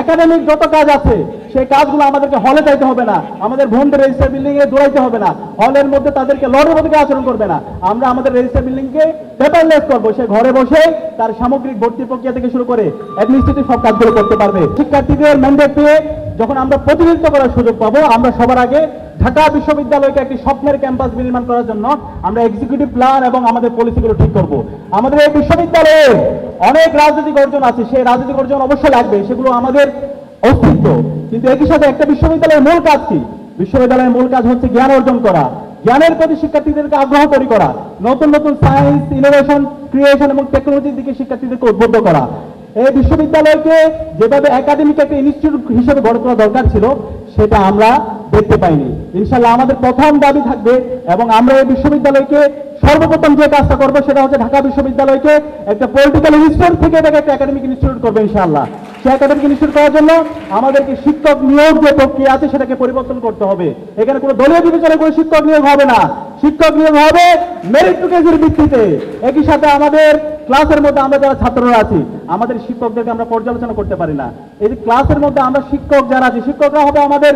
Academic যত কাজ আছে সেই কাজগুলো আমাদেরকে হলে যাইতে হবে না, আমাদের বোনদের রেজিস্টার বিল্ডিং এ দৌড়াইতে হবে না, হলের মধ্যে তাদেরকে লড়ের মধ্যে আচরণ করবে না। আমরা আমাদের রেজিস্টার বিল্ডিং কে পেপারলেস করবো, সে ঘরে বসে তার সামগ্রিক ভর্তি প্রক্রিয়া থেকে শুরু করে অ্যাডমিনিস্ট্রেটিভ সব কাজগুলো করতে পারবে। শিক্ষার্থীদের ম্যান্ডেট পেয়ে যখন আমরা প্রতিনিধিত্ব করার সুযোগ পাবো, আমরা সবার আগে ঢাকা বিশ্ববিদ্যালয়কে একটি স্বপ্নের ক্যাম্পাস নির্মাণ করার জন্য আমরা এক্সিকিউটিভ প্ল্যান এবং আমাদের পলিসিগুলো ঠিক করব। আমাদের এই বিশ্ববিদ্যালয়ে অনেক রাজনৈতিক অর্জন আছে, সেই রাজনৈতিক অর্জন অবশ্যই লাগবে, সেগুলো আমাদের অস্তিত্ব। কিন্তু একই সাথে একটা বিশ্ববিদ্যালয়ের মূল কাজ কি? বিশ্ববিদ্যালয়ের মূল কাজ হচ্ছে জ্ঞান অর্জন করা, জ্ঞানের প্রতি শিক্ষার্থীদেরকে আগ্রহ তৈরি করা, নতুন নতুন সায়েন্স, ইনোভেশন, ক্রিয়েশন এবং টেকনোলজির দিকে শিক্ষার্থীদেরকে উদ্বুদ্ধ করা। এই বিশ্ববিদ্যালয়কে যেভাবে একাডেমিক একটা ইনস্টিটিউট হিসেবে গড়ে তোলা দরকার ছিল, সেটা আমরা দেখতে পাইনি। ইনশাআল্লাহ আমাদের প্রথম দাবি থাকবে, এবং আমরা এই বিশ্ববিদ্যালয়কে সর্বপ্রথম যে কাজটা করবো সেটা হচ্ছে ঢাকা বিশ্ববিদ্যালয়কে একটা পলিটিক্যাল ইনস্টিটিউট থেকে এটাকে একটা একাডেমিক ইনস্টিটিউট করবো ইনশাআল্লাহ। সেই একাডেমিক ইনস্টিটিউট করার জন্য আমাদেরকে শিক্ষক নিয়োগ যে প্রক্রিয়া আছে সেটাকে পরিবর্তন করতে হবে। এখানে কোনো দলীয় বিবেচনায় কোনো শিক্ষক নিয়োগ হবে না, শিক্ষক নিয়োগ হবে মেরিটোরিয়াসের ভিত্তিতে। একই সাথে আমাদের ক্লাসের মধ্যে আমরা যারা ছাত্ররা আছি, আমাদের শিক্ষকদেরকে আমরা পর্যালোচনা করতে পারি না। এই যে ক্লাসের মধ্যে আমরা শিক্ষক যারা আছি, শিক্ষকরা হবে আমাদের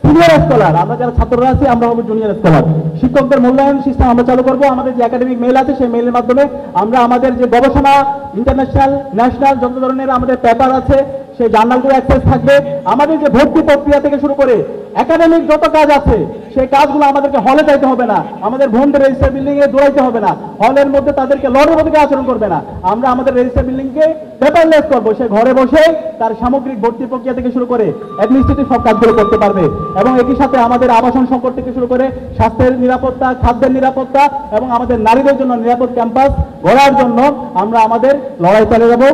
সিনিয়র স্কলার, আমরা যারা ছাত্ররা আছি আমরা হবো জুনিয়র স্কলার। শিক্ষকদের মূল্যায়ন সিস্টেম আমরা চালু করবো। আমাদের যে একাডেমিক মেইল আছে সেই মেইলের মাধ্যমে আমরা আমাদের যে গবেষণা, ইন্টারন্যাশনাল, ন্যাশনাল যত ধরনের আমাদের পেপার আছে সেই জার্নালগুলো অ্যাক্সেস থাকবে। আমাদের যে ভর্তি প্রক্রিয়া থেকে শুরু করে একাডেমিক যত কাজ আছে সেই কাজগুলো আমাদেরকে হলে যাইতে হবে না, আমাদের বোনদের রেজিস্টার বিল্ডিং এ দৌড়াইতে হবে না, হলের মধ্যে তাদেরকে লড়ের মধ্যে আচরণ করবে না। আমরা আমাদের রেজিস্টার বিল্ডিং কে পেপারলেস করবো, সে ঘরে বসে তার সামগ্রিক ভর্তি প্রক্রিয়া থেকে শুরু করে অ্যাডমিনিস্ট্রেটিভ সব কাজগুলো করতে পারবে। এবং একই সাথে আমাদের আবাসন সংকট থেকে শুরু করে স্বাস্থ্যের নিরাপত্তা, খাদ্যের নিরাপত্তা এবং আমাদের নারীদের জন্য নিরাপদ ক্যাম্পাস গড়ার জন্য আমরা আমাদের লড়াই চালিয়ে যাব।